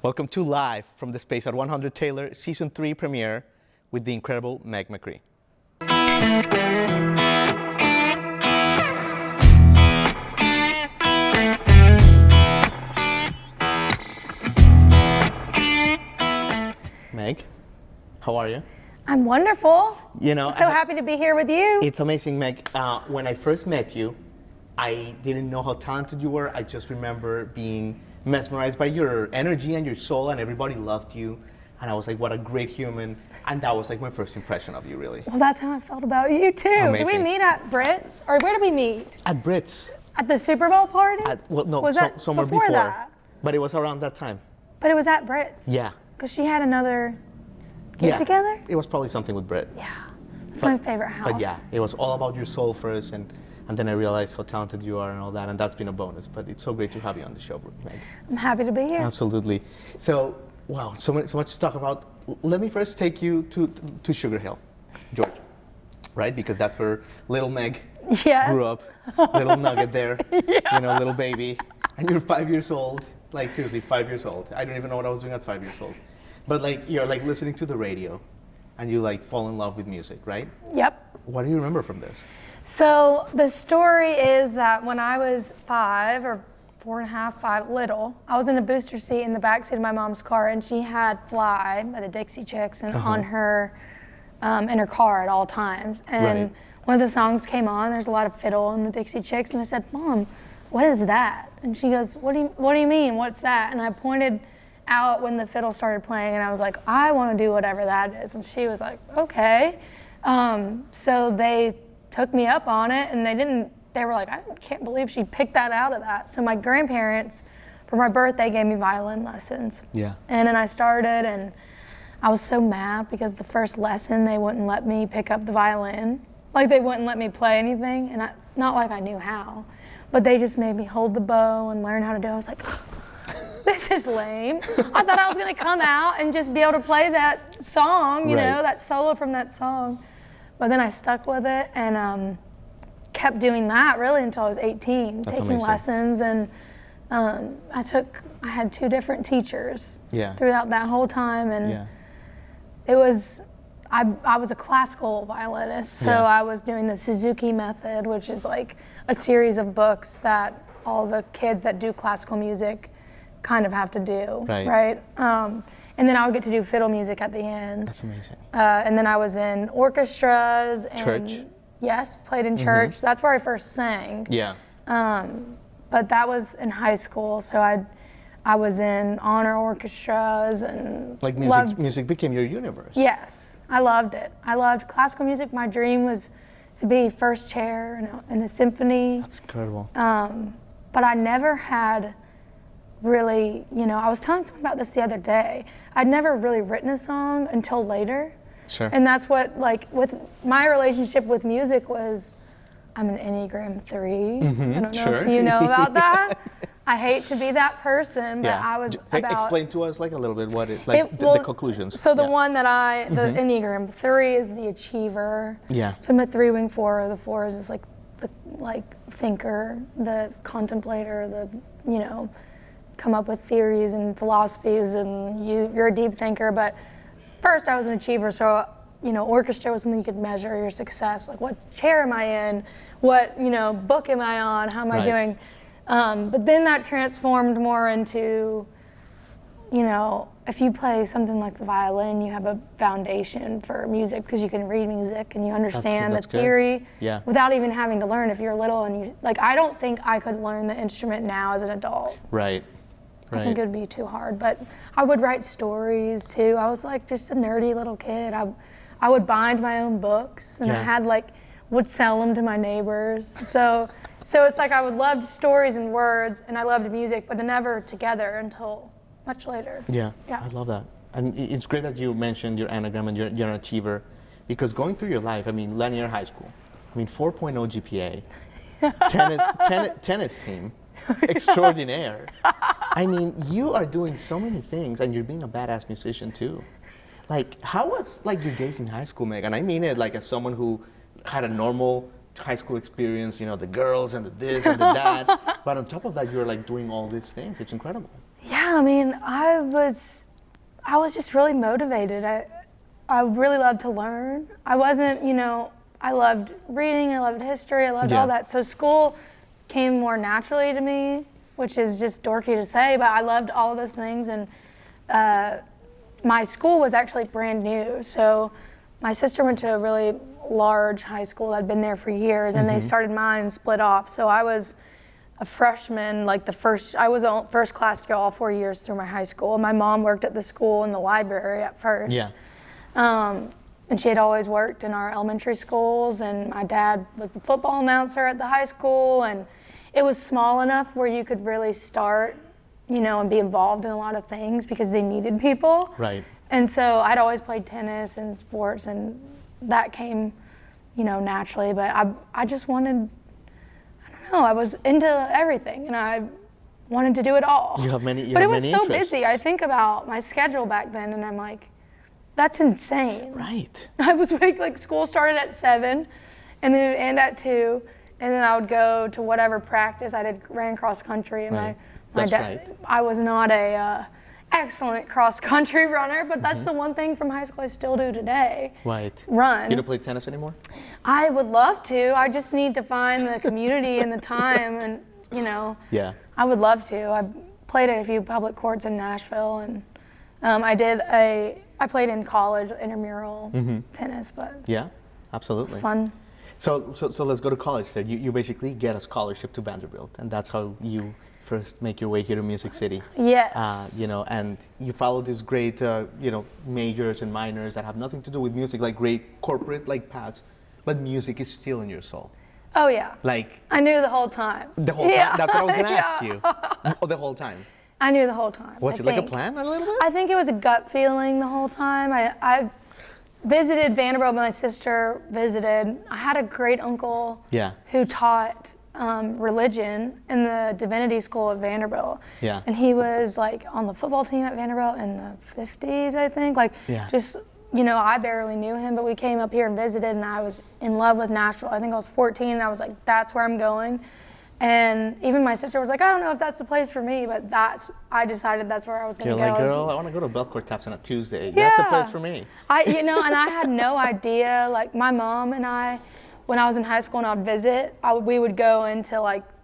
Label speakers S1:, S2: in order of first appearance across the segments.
S1: Welcome to Live from the Space at 100 Taylor Season 3 premiere with the incredible Meg McRee. Meg, how are you?
S2: I'm wonderful.
S1: You know,
S2: I'm so happy to be here with you.
S1: It's amazing, Meg. When I first met you, I didn't know how talented you were. I just remember being mesmerized by your energy and your soul, and everybody loved you. And I was like, what a great human. And that was like my first impression of you, really.
S2: Well, that's how I felt about you too.
S1: Amazing.
S2: Did we meet at Brits? Or where did we meet?
S1: At Brits.
S2: At the Super Bowl party?
S1: Well, no,
S2: was that
S1: somewhere
S2: before
S1: before.
S2: that?
S1: But it was around that time.
S2: But it was at Brits.
S1: Yeah.
S2: Because she had another get together?
S1: It was probably something with Brit.
S2: Yeah. That's my favorite house.
S1: But yeah, it was all about your soul first, and then I realized how talented you are and all that, and that's been a bonus. But it's so great to have you on the show, Meg.
S2: I'm happy to be here.
S1: Absolutely. So, wow, so much to talk about. Let me first take you to Sugar Hill, Georgia, right? Because that's where little Meg grew up, little nugget there, little baby. And you're 5 years old, like seriously, 5 years old. I don't even know what I was doing at 5 years old. But like, you're like listening to the radio and you like fall in love with music, right?
S2: Yep.
S1: What do you remember from this?
S2: So the story is that when I was 5 or 4.5, 5, little, I was in a booster seat in the backseat of my mom's car, and she had Fly by the Dixie Chicks and on her, in her car at all times. And one of the songs came on, there's a lot of fiddle in the Dixie Chicks, and I said, Mom, what is that? And she goes, what do you mean, what's that? And I pointed out when the fiddle started playing, and I was like, I want to do whatever that is. And she was like, okay. So they took me up on it, and they were like, I can't believe she picked that out of that. So my grandparents, for my birthday, gave me violin lessons. Yeah. And then I started, and I was so mad because the first lesson, they wouldn't let me pick up the violin. Like, they wouldn't let me play anything, and not like I knew how, but they just made me hold the bow and learn how to do it. I was like, this is lame. I thought I was gonna come out and just be able to play that song, you know, that solo from that song. But then I stuck with it and kept doing that really until I was 18, taking lessons. And I had 2 different teachers throughout that whole time. And it was, I was a classical violinist, so I was doing the Suzuki method, which is like a series of books that all the kids that do classical music kind of have to do, right? And then I would get to do fiddle music at the end.
S1: That's amazing.
S2: And then I was in orchestras and
S1: church.
S2: Yes, played in church. That's where I first sang.
S1: Yeah.
S2: But that was in high school, so I was in honor orchestras and
S1: like music became your universe.
S2: Yes, I loved it. I loved classical music. My dream was to be first chair in a symphony.
S1: That's incredible.
S2: But I never had really, I was telling someone about this the other day. I'd never really written a song until later.
S1: Sure.
S2: And that's what, like, with my relationship with music was, I'm an Enneagram 3. I don't know if you know about that. I hate to be that person, but I was about...
S1: Explain to us like a little bit what the conclusions.
S2: So the one that the Enneagram 3 is the achiever.
S1: Yeah.
S2: So I'm a 3-wing 4. The 4 is like the thinker, the contemplator, the, come up with theories and philosophies, and you're a deep thinker. But first I was an achiever, so orchestra was something you could measure your success, like what chair am I in, what book am I on, how am I doing. But then that transformed more into, if you play something like the violin, you have a foundation for music because you can read music and you understand the theory without even having to learn. If you're little and I don't think I could learn the instrument now as an adult.
S1: Right.
S2: I think it would be too hard, but I would write stories too. I was like just a nerdy little kid. I would bind my own books, and I had would sell them to my neighbors. So it's like I would love stories and words, and I loved music, but never together until much later. Yeah,
S1: I love that. And it's great that you mentioned your anagram and you're an achiever, because going through your life, linear high school, 4.0 GPA, tennis team, extraordinaire. You are doing so many things, and you're being a badass musician too. How was your days in high school, Meg? And I mean it as someone who had a normal high school experience, the girls and the this and the that. But on top of that, you're doing all these things. It's incredible.
S2: Yeah, Yeah, I mean, I was just really motivated. I really loved to learn. I wasn't, I loved reading, I loved history, I loved all that. So school came more naturally to me, which is just dorky to say, but I loved all of those things. And my school was actually brand new. So my sister went to a really large high school. I'd been there for years, and they started mine and split off. So I was a freshman, I was a first class to go all 4 years through my high school. My mom worked at the school in the library at first.
S1: Yeah.
S2: And she had always worked in our elementary schools, and my dad was the football announcer at the high school, and it was small enough where you could really start, and be involved in a lot of things because they needed people.
S1: Right.
S2: And so I'd always played tennis and sports, and that came, naturally, but I just wanted, I was into everything, and I wanted to do it all.
S1: You have many
S2: But it was so
S1: interests.
S2: busy. I think about my schedule back then, and I'm like, that's insane.
S1: Right.
S2: I was school started at 7, and then it'd end at 2, and then I would go to whatever practice. Ran cross country, and
S1: Right.
S2: my
S1: That's
S2: dad.
S1: right.
S2: I was not a excellent cross country runner, but that's the one thing from high school I still do today.
S1: Right.
S2: Run.
S1: You don't play tennis anymore?
S2: I would love to. I just need to find the community and the time, and
S1: Yeah.
S2: I would love to. I played at a few public courts in Nashville, and I played in college intramural tennis, but
S1: Yeah, absolutely.
S2: it's fun.
S1: So let's go to college. So you basically get a scholarship to Vanderbilt, and that's how you first make your way here to Music City.
S2: Yes.
S1: And you follow these great, majors and minors that have nothing to do with music, like great corporate paths, but music is still in your soul.
S2: Oh yeah. I knew the whole time.
S1: The whole time. That's what I was gonna ask you. Oh, the whole time.
S2: I knew the whole time.
S1: Was it like a plan a little bit?
S2: I think it was a gut feeling the whole time. I visited Vanderbilt, my sister visited. I had a great uncle who taught religion in the divinity school at Vanderbilt.
S1: Yeah.
S2: And he was on the football team at Vanderbilt in the 50s, I think. I barely knew him, but we came up here and visited, and I was in love with Nashville. I think I was 14, and I was like, that's where I'm going. And even my sister was like, I don't know if that's the place for me, but I decided that's where I was going to go.
S1: You're like, girl, I want to go to Belcourt Taps on a Tuesday. That's the place for me.
S2: And I had no idea. My mom and I, when I was in high school and I'd visit, we would go into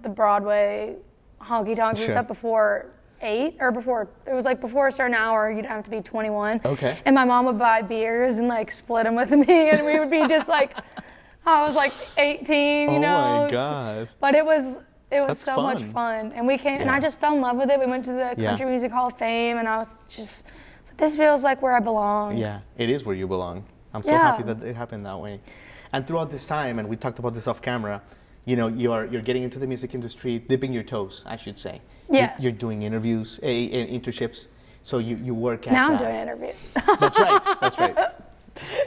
S2: the Broadway honky-tonks and stuff before 8, or before a certain hour, you'd have to be 21.
S1: Okay.
S2: And my mom would buy beers and split them with me, and we would be just I was 18,
S1: Oh my God.
S2: But it was
S1: That's
S2: so
S1: fun.
S2: much fun. And we came, and I just fell in love with it. We went to the Country Music Hall of Fame, and I was just, this feels like where I belong.
S1: Yeah, it is where you belong. I'm so happy that it happened that way. And throughout this time, and we talked about this off camera, you're getting into the music industry, dipping your toes, I should say.
S2: Yes.
S1: You're doing interviews, internships. So you work at...
S2: Now I'm doing interviews.
S1: That's right.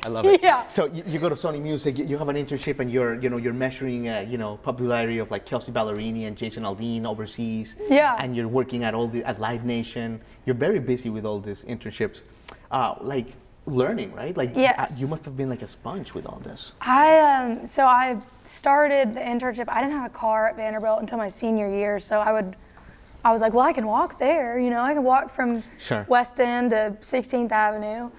S1: I love it.
S2: Yeah.
S1: So you go to Sony Music, you have an internship, and you're measuring, popularity of Kelsey Ballerini and Jason Aldean overseas.
S2: Yeah.
S1: And you're working at Live Nation. You're very busy with all these internships, learning, right?
S2: Yes.
S1: You must have been like a sponge with all this.
S2: I started the internship. I didn't have a car at Vanderbilt until my senior year, so I was like, well, I can walk there. I can walk from West End to 16th Avenue.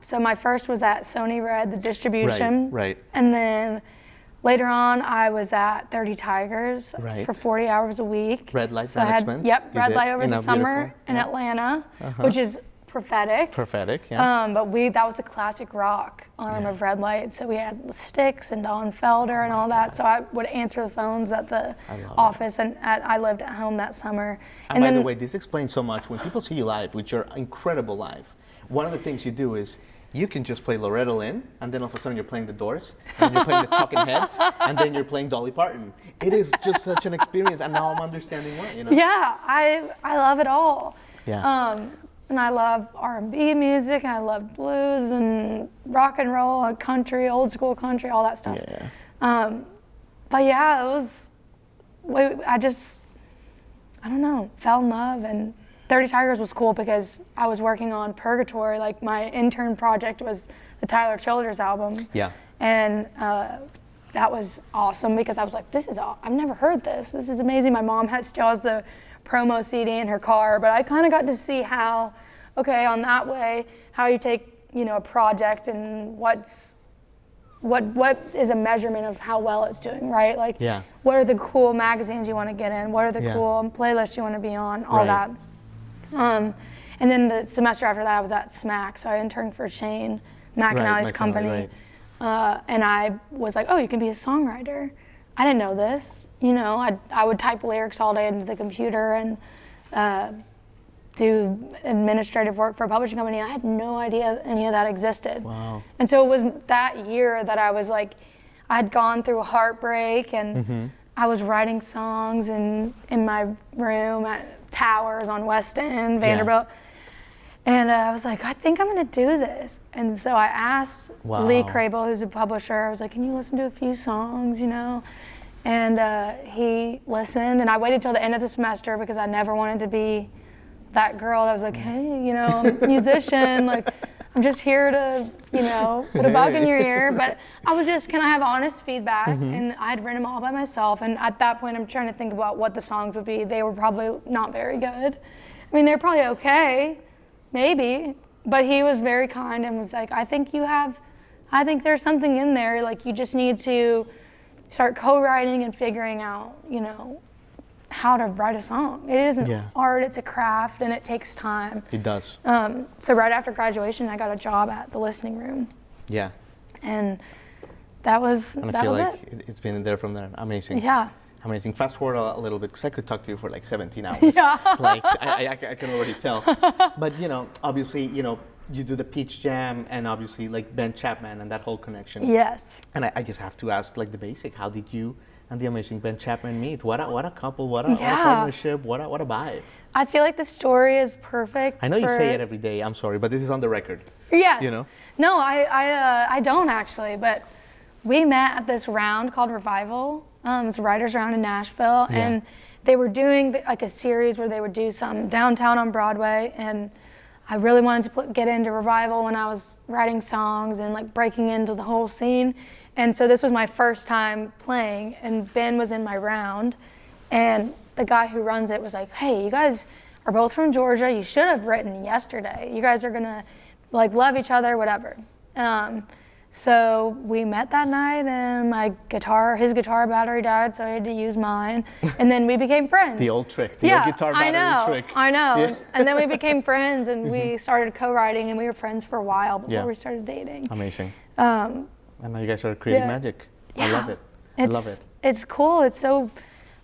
S2: So my first was at Sony Red, the distribution.
S1: Right.
S2: And then later on, I was at 30 Tigers for 40 hours a week.
S1: Red light
S2: so
S1: management.
S2: Red light over the summer in Atlanta, which is prophetic.
S1: Prophetic, yeah.
S2: But that was a classic rock arm of Red Light. So we had Styx and Don Felder and all that. So I would answer the phones at the office, and I lived at home that summer.
S1: And by the way, this explains so much. When people see you live, which are incredible live, one of the things you do is you can just play Loretta Lynn, and then all of a sudden you're playing the Doors, and you're playing the Talking Heads, and then you're playing Dolly Parton. It is just such an experience, and now I'm understanding why.
S2: Yeah, I love it all.
S1: Yeah.
S2: And I love R&B music, and I love blues and rock and roll and country, old school country, all that stuff.
S1: Yeah.
S2: But yeah, I don't know, fell in love, and 30 Tigers was cool because I was working on Purgatory. My intern project was the Tyler Childers album.
S1: Yeah.
S2: And that was awesome because I was like, I've never heard this. This is amazing. My mom still has the promo CD in her car, but I kind of got to see how, okay, on that way, how you take, a project and what is a measurement of how well it's doing, right? Like, what are the cool magazines you want to get in? What are the cool playlists you want to be on? All that. And then the semester after that, I was at SMAC, so I interned for Shane McAnally's company. And I was like, oh, you can be a songwriter. I didn't know this. I would type lyrics all day into the computer and do administrative work for a publishing company. And I had no idea any of that existed.
S1: Wow.
S2: And so it was that year that I was like, I had gone through a heartbreak and I was writing songs in my room at Towers on West End, Vanderbilt. And I was like, I think I'm gonna do this. And so I asked Lee Crable, who's a publisher, I was like, can you listen to a few songs, And he listened, and I waited till the end of the semester because I never wanted to be that girl that was like, hey, I'm a musician, like, I'm just here to, put a bug in your ear. But I was just, can I have honest feedback? And I'd written them all by myself. And at that point, I'm trying to think about what the songs would be. They were probably not very good. I mean, they're probably okay. Maybe, but he was very kind and was like, I think there's something in there, like you just need to start co-writing and figuring out, how to write a song. It isn't art, it's a craft and it takes time.
S1: It does.
S2: So right after graduation, I got a job at the listening room.
S1: Yeah.
S2: And that was it.
S1: And I feel like it's been there from there. Amazing.
S2: Yeah.
S1: Amazing. Fast forward a little bit, because I could talk to you for like 17 hours.
S2: Yeah.
S1: Like, I can already tell. But, obviously, you do the Peach Jam and obviously like Ben Chapman and that whole connection.
S2: Yes.
S1: And I just have to ask like the basic, how did you and the amazing Ben Chapman meet? What a couple, what a partnership, what a vibe.
S2: I feel like the story is perfect.
S1: I know you say it every day, I'm sorry, but this is on the record.
S2: Yes. No, I don't actually, but we met at this round called Revival. It's a writer's round in Nashville, and they were doing like a series where they would do some downtown on Broadway, and I really wanted to get into Revival when I was writing songs and like breaking into the whole scene. And so this was my first time playing, and Ben was in my round, and the guy who runs it was like, hey, you guys are both from Georgia, you should have written yesterday. You guys are gonna like love each other, whatever. So we met that night, and his guitar battery died, so I had to use mine. And then we became friends.
S1: The old trick, the old guitar battery trick.
S2: I know.
S1: Yeah.
S2: And then we became friends, and we started co-writing, and we were friends for a while before we started dating.
S1: Amazing. And now you guys are creating magic. I love it. I love it.
S2: It's cool. It's so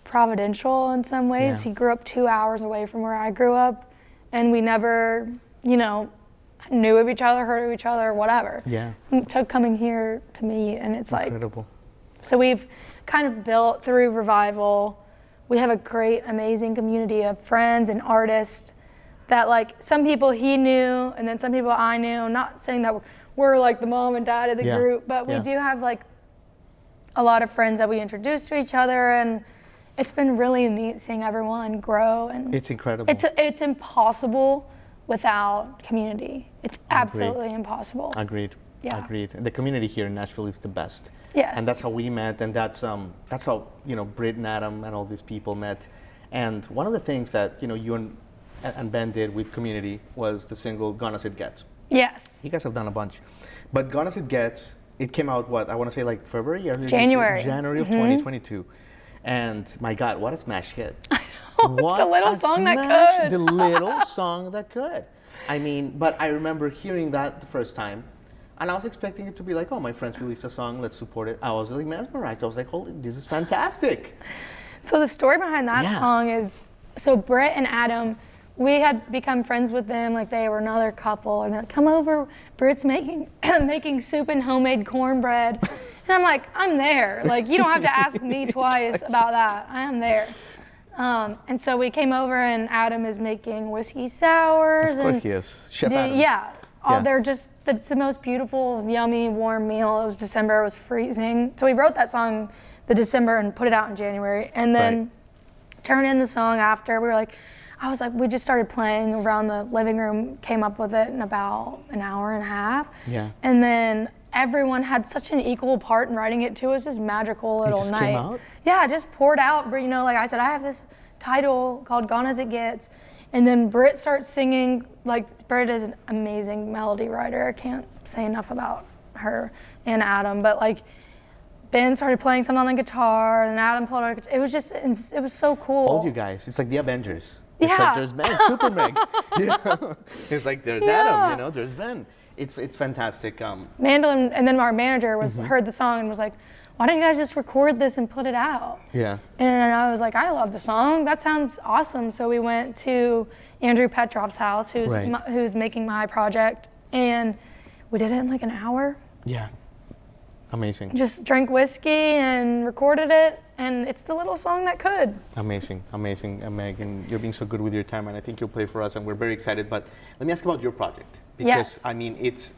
S2: providential in some ways.
S1: Yeah.
S2: He grew up 2 hours away from where I grew up, and we never, knew of each other, heard of each other, whatever.
S1: Yeah.
S2: It took coming here to meet, and it's
S1: incredible.
S2: So we've kind of built through Revival. We have a great, amazing community of friends and artists that like some people he knew, and then some people I knew. Not saying that we're like the mom and dad of the group, but we do have like a lot of friends that we introduced to each other, and it's been really neat seeing everyone grow. And
S1: it's incredible.
S2: It's impossible without community. It's absolutely impossible.
S1: Agreed.
S2: Yeah.
S1: Agreed. And the community here in Nashville is the best.
S2: Yes.
S1: And that's how we met, and that's how Britt and Adam and all these people met. And one of the things that you and Ben did with community was the single "Gone As It Gets."
S2: Yes.
S1: You guys have done a bunch, but "Gone As It Gets," it came out I want to say like February, January of 2022. And my God, what a smash hit!
S2: I know, it's a little song that could.
S1: The little song that could. I mean, but I remember hearing that the first time, and I was expecting it to be like, oh, my friends released a song, let's support it. I was like mesmerized. I was like, holy, this is fantastic.
S2: So the story behind that song is, so Britt and Adam, we had become friends with them, like they were another couple, and they're like, come over, Britt's making making soup and homemade cornbread. And I'm like, I'm there. Like, you don't have to ask me twice about that. I am there. And so we came over, and Adam is making whiskey sours.
S1: Of course he is. Chef Adam.
S2: Yeah. They're just, it's the most beautiful, yummy, warm meal. It was December, it was freezing. So we wrote that song the December and put it out in January. And then turned in the song after. We just started playing around the living room, came up with it in about an hour and a half.
S1: Yeah.
S2: And then everyone had such an equal part in writing it too. It was this magical little
S1: just
S2: night.
S1: came out?
S2: Yeah, it just poured out. But, you know, like I said, I have this title called Gone As It Gets. And then Britt starts singing. Like, Britt is an amazing melody writer. I can't say enough about her and Adam. But like, Ben started playing something on the guitar, and Adam played on the guitar. It was just, it was so cool.
S1: All you guys, it's like the Avengers. It's
S2: Yeah.
S1: like there's Ben, Super Meg. You know? It's like there's Adam, you know, there's Ben. It's fantastic.
S2: Mandolin, and then our manager heard the song and was like, why don't you guys just record this and put it out?
S1: Yeah.
S2: And I was like, I love the song. That sounds awesome. So we went to Andrew Petrov's house, who's making my project, and we did it in like an hour.
S1: Yeah. Amazing.
S2: Just drank whiskey and recorded it, and it's the little song that could.
S1: Amazing, amazing, Meg, and you're being so good with your time, and I think you'll play for us, and we're very excited. But let me ask about your project, because
S2: Yes.
S1: I mean, it's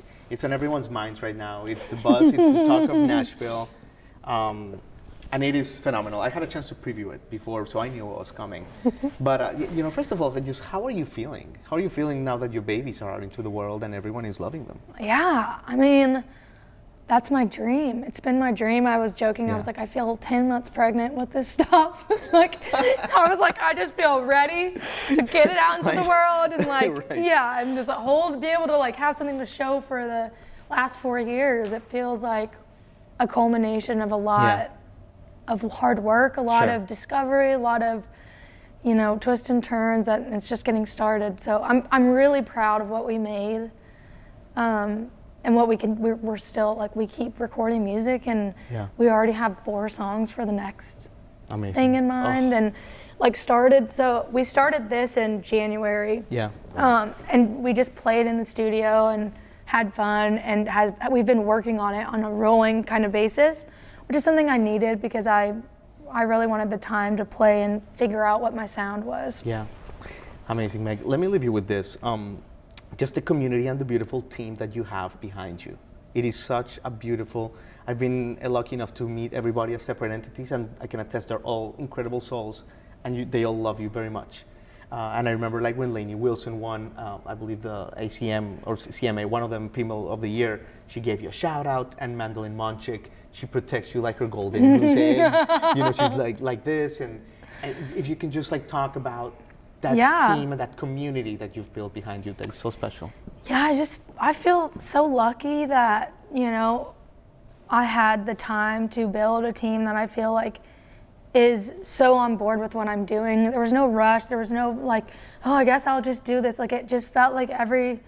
S1: on everyone's minds right now. It's the buzz, it's the talk of Nashville, and it is phenomenal. I had a chance to preview it before, so I knew what was coming. But you know, first of all, just how are you feeling? How are you feeling now that your babies are out into the world and everyone is loving them?
S2: Yeah, I mean, that's my dream. It's been my dream. I was joking.
S1: Yeah.
S2: I was like, I feel 10 months pregnant with this stuff. Like, I was like, I just feel ready to get it out into the world. And like,
S1: Right.
S2: yeah, I'm just be able to like have something to show for the last 4 years. It feels like a culmination of a lot of hard work, a lot
S1: Sure.
S2: of discovery, a lot of, you know, twists and turns, and it's just getting started. So I'm really proud of what we made. And what we're still, like, we keep recording music, and
S1: Yeah.
S2: we already have 4 songs for the next
S1: Amazing.
S2: thing in mind. And like so we started this in January.
S1: Yeah.
S2: And we just played in the studio and had fun, and we've been working on it on a rolling kind of basis, which is something I needed because I really wanted the time to play and figure out what my sound was.
S1: Yeah. Amazing, Meg. Let me leave you with this. Just the community and the beautiful team that you have behind you. It is such a beautiful, I've been lucky enough to meet everybody as separate entities, and I can attest they're all incredible souls, and they all love you very much. And I remember like when Lainey Wilson won, I believe the ACM or CMA, one of them Female of the Year, she gave you a shout out, and Mandolin Monchik, she protects you like her golden goose egg. You know, she's like this, and if you can just like talk about that team and that community that you've built behind you that is so special.
S2: Yeah, I feel so lucky that, you know, I had the time to build a team that I feel like is so on board with what I'm doing. There was no rush. There was no like, oh, I guess I'll just do this. Like, it just felt like every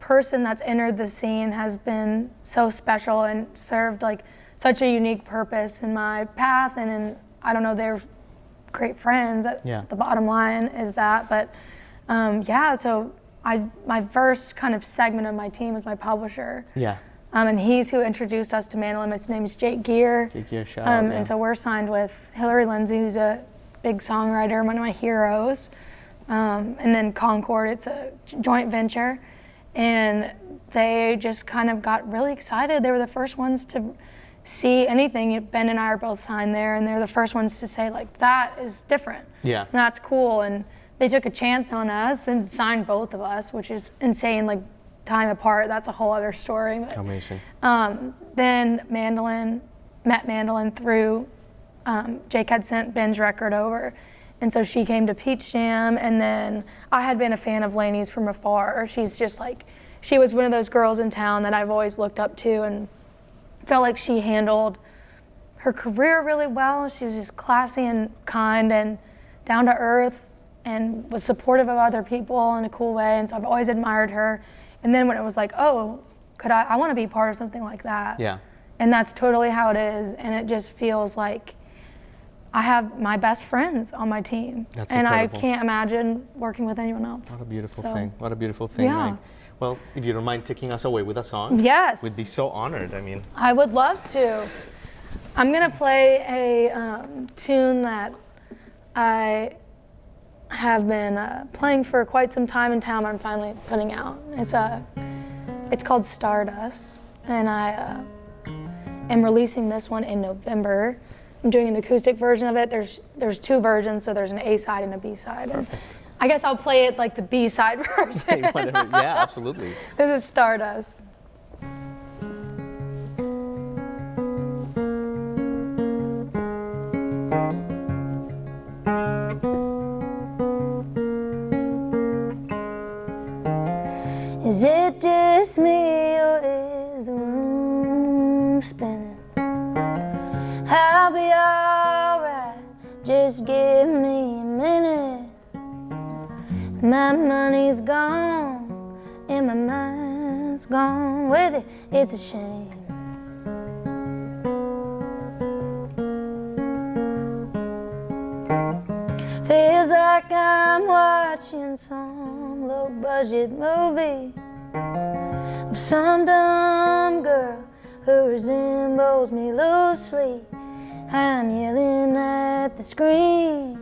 S2: person that's entered the scene has been so special and served like such a unique purpose in my path. And I don't know, they're great friends. The bottom line is that. But so my first kind of segment of my team is my publisher.
S1: Yeah.
S2: And he's who introduced us to mandolin. His name is Jake Gear.
S1: Jake Gear, shout out,
S2: And so we're signed with Hillary Lindsay, who's a big songwriter, one of my heroes. And then Concord, it's a joint venture. And they just kind of got really excited. They were the first ones to see anything. Ben and I are both signed there, and they're the first ones to say, like, that is different.
S1: Yeah.
S2: And that's cool. And they took a chance on us and signed both of us, which is insane. Like, time apart, that's a whole other story. But,
S1: amazing.
S2: then met Mandolin through, Jake had sent Ben's record over. And so she came to Peach Jam, and then I had been a fan of Lainey's from afar. She's just like, she was one of those girls in town that I've always looked up to and felt like she handled her career really well. She was just classy and kind and down to earth and was supportive of other people in a cool way. And so I've always admired her. And then when it was like, oh, I want to be part of something like that.
S1: Yeah.
S2: And that's totally how it is. And it just feels like I have my best friends on my team.
S1: That's
S2: and
S1: incredible.
S2: I can't imagine working with anyone else.
S1: What a beautiful thing. What a beautiful thing,
S2: Yeah.
S1: Meg. Well, if you don't mind taking us away with a song.
S2: Yes.
S1: We'd be so honored. I mean.
S2: I would love to. I'm going to play a tune that I have been playing for quite some time in town. I'm finally putting out. It's called Stardust, and I am releasing this one in November. I'm doing an acoustic version of it. There's 2 versions, so there's an A side and a B side.
S1: Perfect.
S2: I guess I'll play it like the B side version.
S1: Whatever. Yeah, absolutely.
S2: This is Stardust. Is it just me or is the room spinning? I'll be alright, just give me a minute. My money's gone and my mind's gone with it. It's a shame. Feels like I'm watching some low-budget movie of some dumb girl who resembles me loosely. I'm yelling at the screen,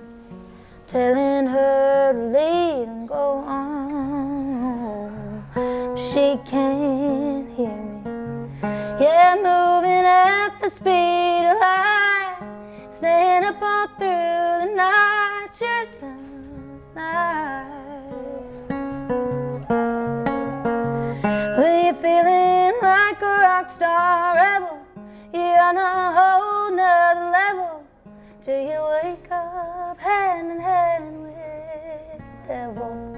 S2: telling her to leave and go on. She can't hear me. Yeah, moving at the speed of light, staying up all through the night. Sure sounds nice. When you're feeling like a rock star rebel, you're on a whole nother level, till you wake up hand in hand with the devil.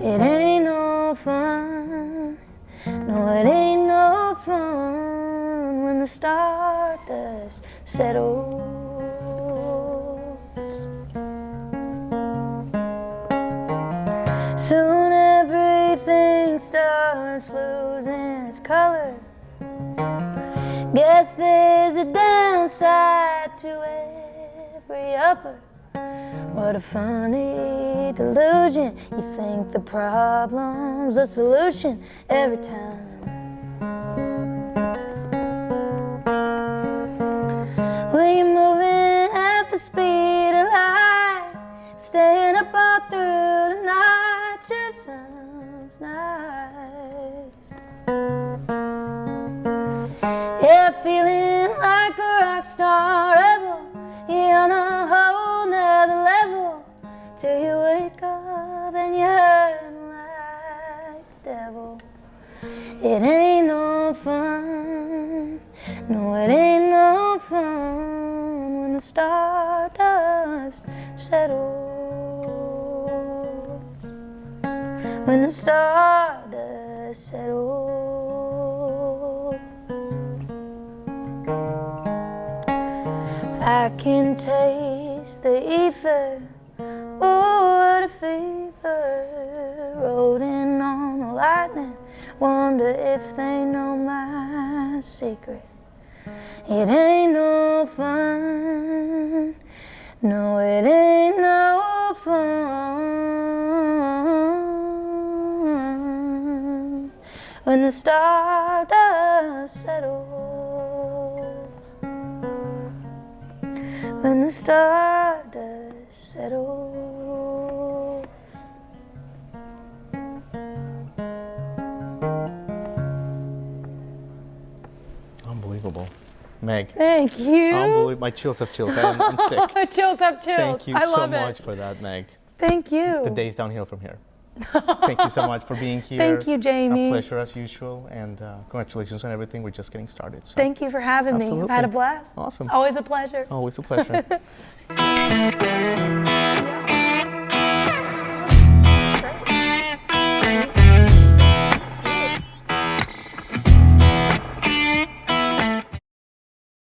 S2: It ain't no fun, no, it ain't no fun when the stardust settles. Soon everything starts losing its color. Guess there's a downside to every upper. What a funny delusion. You think the problem's a solution every time. When you're moving at the speed of light, staying up all through the night, sure sounds nice. Yeah, feeling like a rock star rebel, you're on a whole nother level, till you wake up and you're hurting like the devil. It ain't no fun, no, it ain't no fun when the stardust settles. When the stardust settles, I can taste the ether. Ooh, what a fever, rolling on the lightning. Wonder if they know my secret. It ain't no fun, no, it ain't no fun when the stardust settles. When the stardust settles.
S1: Unbelievable. Meg.
S2: Thank you.
S1: Unbelievable. My chills have chills. I'm sick.
S2: Chills have chills.
S1: Thank you
S2: I
S1: so
S2: love
S1: much
S2: it.
S1: for that, Meg.
S2: Thank you.
S1: The day's downhill from here. Thank you so much for being here.
S2: Thank you, Jamie.
S1: A pleasure as usual, and congratulations on everything. We're just getting started. So.
S2: Thank you for having me. I've had a blast.
S1: Awesome.
S2: It's always a pleasure.
S1: Always a pleasure.